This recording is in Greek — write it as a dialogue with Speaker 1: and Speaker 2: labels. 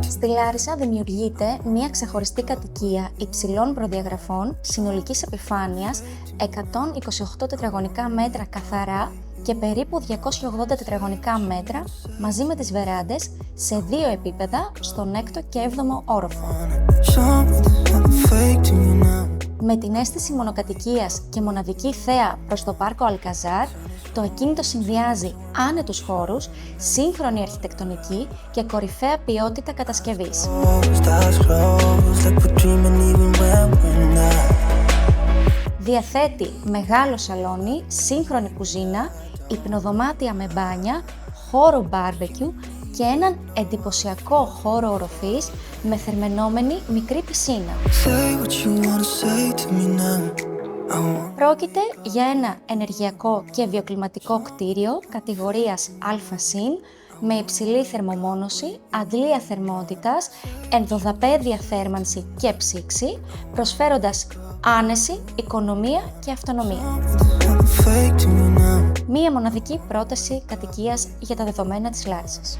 Speaker 1: Στη Λάρισα δημιουργείται μια ξεχωριστή κατοικία υψηλών προδιαγραφών συνολικής επιφάνειας 128 τετραγωνικά μέτρα καθαρά και περίπου 280 τετραγωνικά μέτρα μαζί με τις βεράντες σε 2 επίπεδα στον 6ο και 7ο όροφο. Με την αίσθηση μονοκατοικίας και μοναδική θέα προς το πάρκο Αλκαζάρ, το ακίνητο συνδυάζει άνετους χώρους, σύγχρονη αρχιτεκτονική και κορυφαία ποιότητα κατασκευής. Διαθέτει μεγάλο σαλόνι, σύγχρονη κουζίνα, υπνοδωμάτια με μπάνια, χώρο μπάρμπεκιου και έναν εντυπωσιακό χώρο οροφής με θερμαινόμενη μικρή πισίνα. Πρόκειται για ένα ενεργειακό και βιοκλιματικό κτίριο κατηγορίας Α+, με υψηλή θερμομόνωση, αντλία θερμότητας, ενδοδαπέδια θέρμανση και ψήξη, προσφέροντας άνεση, οικονομία και αυτονομία. Μία μοναδική πρόταση κατοικίας για τα δεδομένα της Λάρισας.